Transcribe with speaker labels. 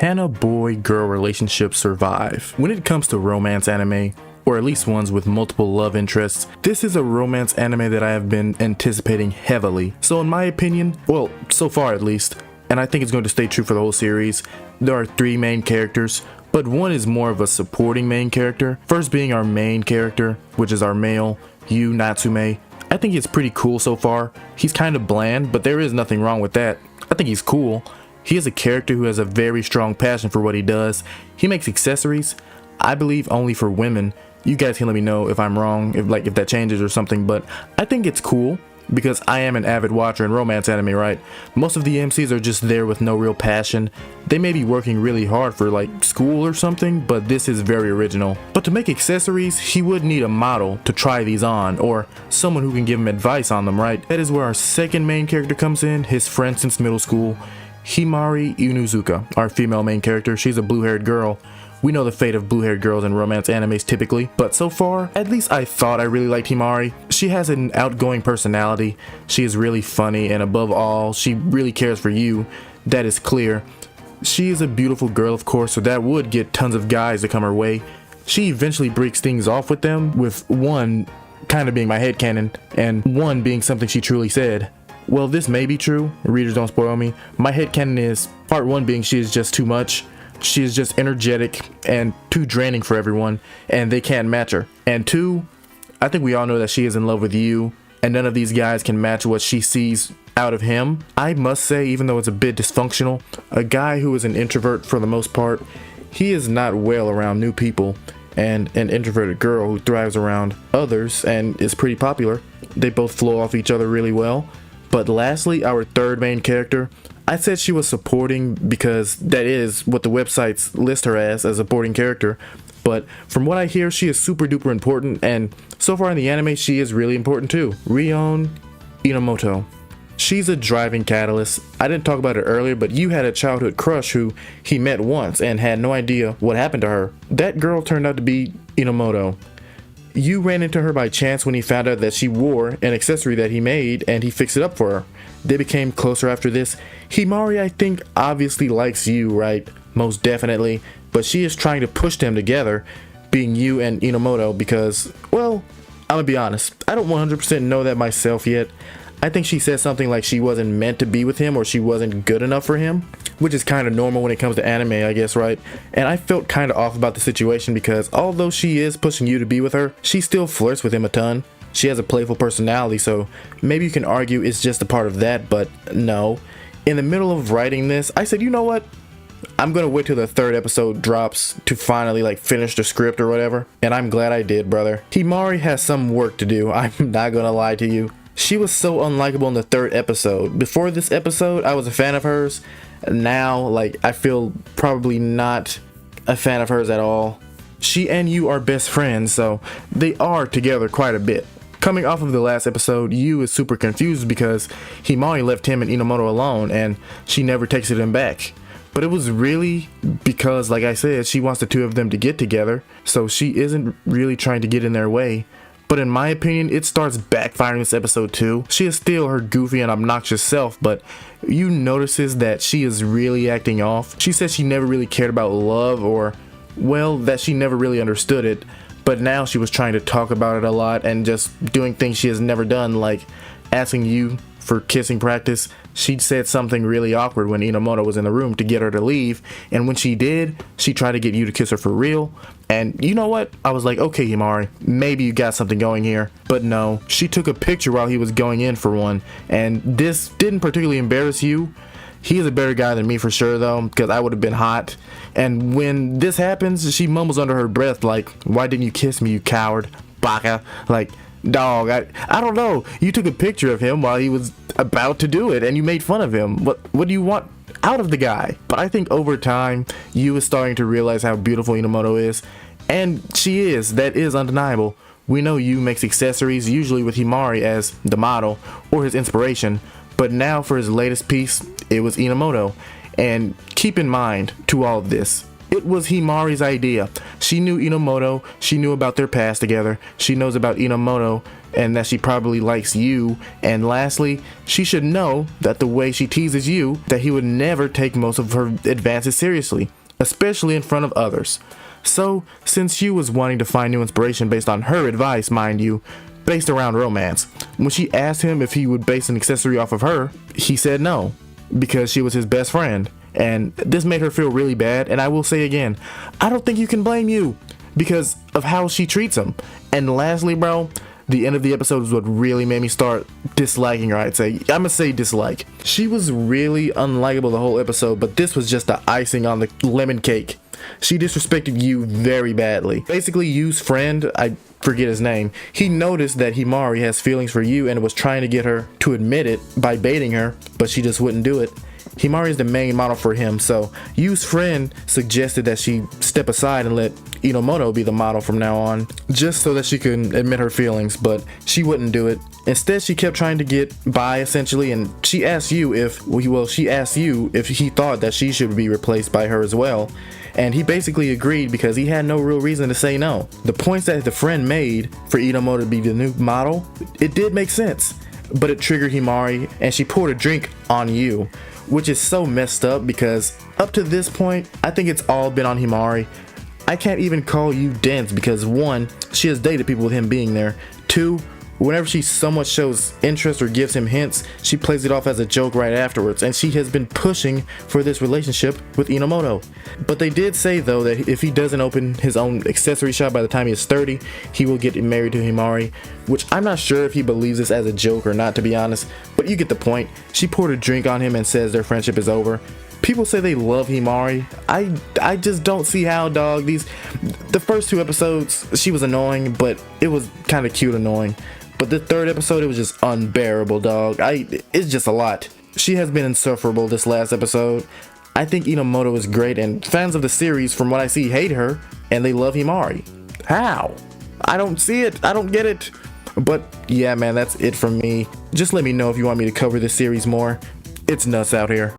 Speaker 1: Can a boy-girl relationship survive? When it comes to romance anime, or at least ones with multiple love interests, this is a romance anime that I have been anticipating heavily. So in my opinion, well, so far at least, and I think it's going to stay true for the whole series, there are 3 main characters, but one is more of a supporting main character. First being our main character, which is our male, Yu Natsume. I think it's pretty cool so far. He's kind of bland, but there is nothing wrong with that. I think he's cool. He is a character who has a very strong passion for what he does. He makes accessories, I believe only for women. You guys can let me know if I'm wrong, if that changes or something, but I think it's cool because I am an avid watcher in romance anime, right? Most of the MCs are just there with no real passion. They may be working really hard for like school or something, but this is very original. But to make accessories, he would need a model to try these on, or someone who can give him advice on them, right? That is where our second main character comes in, his friend since middle school, Himari Inuzuka, our female main character. She's a blue-haired girl. We know the fate of blue-haired girls in romance animes typically, but so far, at least I thought I really liked Himari. She has an outgoing personality, she is really funny, and above all, she really cares for you. That is clear. She is a beautiful girl, of course, so that would get tons of guys to come her way. She eventually breaks things off with them, with one kind of being my headcanon, and one being something she truly said. Well, this may be true, readers don't spoil me. My headcanon is, part 1 being she is just too much. She is just energetic and too draining for everyone, and they can't match her. And 2, I think we all know that she is in love with you, and none of these guys can match what she sees out of him. I must say, even though it's a bit dysfunctional, a guy who is an introvert for the most part, he is not well around new people, and an introverted girl who thrives around others and is pretty popular. They both flow off each other really well. But lastly, our third main character, I said she was supporting because that is what the websites list her as a supporting character. But from what I hear, she is super duper important, and so far in the anime, she is really important too. Rion Inomoto. She's a driving catalyst. I didn't talk about it earlier, but you had a childhood crush who he met once and had no idea what happened to her. That girl turned out to be Inomoto. You ran into her by chance when he found out that she wore an accessory that he made, and he fixed it up for her. They became closer after this. Himari, I think, obviously likes you, right? Most definitely. But she is trying to push them together, being you and Inomoto, because, well, I'm gonna be honest, I don't 100% know that myself yet. I think she said something like she wasn't meant to be with him, or she wasn't good enough for him, which is kind of normal when it comes to anime, I guess, right? And I felt kind of off about the situation because although she is pushing you to be with her, she still flirts with him a ton. She has a playful personality, so maybe you can argue it's just a part of that, but no. In the middle of writing this, I said, you know what? I'm gonna wait till the 3rd episode drops to finally like finish the script or whatever, and I'm glad I did, brother. Himari has some work to do, I'm not gonna lie to you. She was so unlikable in the 3rd episode. Before this episode, I was a fan of hers. Now, like, I feel probably not a fan of hers at all. She and you are best friends, so they are together quite a bit. Coming off of the last episode, Yu is super confused because Himari left him and Inomoto alone, and she never texted him back. But it was really because, like I said, she wants the 2 of them to get together, so she isn't really trying to get in their way. But in my opinion, it starts backfiring this episode too. She is still her goofy and obnoxious self, but you notices that she is really acting off. She said she never really cared about love, or, well, that she never really understood it. But now she was trying to talk about it a lot and just doing things she has never done, like asking you for kissing practice. She said something really awkward when Inomoto was in the room to get her to leave, and when she did, she tried to get you to kiss her for real. And you know what? I was like, okay, Himari, maybe you got something going here. But no, she took a picture while he was going in for one, and this didn't particularly embarrass you. He is a better guy than me for sure though, because I would have been hot. And when this happens, she mumbles under her breath like, why didn't you kiss me, you coward, baka? Like, dog, I don't know. You took a picture of him while he was about to do it and you made fun of him. What do you want out of the guy? But I think over time, Yu is starting to realize how beautiful Inomoto is. And she is. That is undeniable. We know Yu makes accessories, usually with Himari as the model or his inspiration. But now for his latest piece, it was Inomoto. And keep in mind, to all of this, It was Himari's idea. She knew Inomoto, she knew about their past together, she knows about Inomoto and that she probably likes you, and lastly, she should know that the way she teases you, that he would never take most of her advances seriously, especially in front of others. So, since you was wanting to find new inspiration based on her advice, mind you, based around romance, when she asked him if he would base an accessory off of her, he said no, because she was his best friend. And this made her feel really bad, and I will say again, I don't think you can blame you because of how she treats him. And lastly, bro, the end of the episode is what really made me start disliking her. I'm gonna say dislike. She was really unlikable the whole episode, but this was just the icing on the lemon cake. She disrespected you very badly. Basically, Yu's friend, I forget his name, he noticed that Himari has feelings for you and was trying to get her to admit it by baiting her, but she just wouldn't do it. Himari is the main model for him, so Yu's friend suggested that she step aside and let Inomoto be the model from now on, just so that she could admit her feelings, but she wouldn't do it. Instead, she kept trying to get by, essentially, and she asked you if he thought that she should be replaced by her as well, and he basically agreed because he had no real reason to say no. The points that the friend made for Inomoto to be the new model, it did make sense, but it triggered Himari, and she poured a drink on you, which is so messed up because up to this point, I think it's all been on Himari. I can't even call you dense because 1, she has dated people with him being there. 2, whenever she somewhat shows interest or gives him hints, she plays it off as a joke right afterwards, and she has been pushing for this relationship with Inomoto. But they did say though that if he doesn't open his own accessory shop by the time he is 30, he will get married to Himari, which I'm not sure if he believes this as a joke or not, to be honest, but you get the point. She poured a drink on him and says their friendship is over. People say they love Himari. I just don't see how, dog. The first 2 episodes, she was annoying, but it was kind of cute annoying. But the 3rd episode, it was just unbearable, dog. It's just a lot. She has been insufferable this last episode. I think Inomoto is great, and fans of the series, from what I see, hate her, and they love Himari. How? I don't see it. I don't get it. But yeah, man, that's it from me. Just let me know if you want me to cover this series more. It's nuts out here.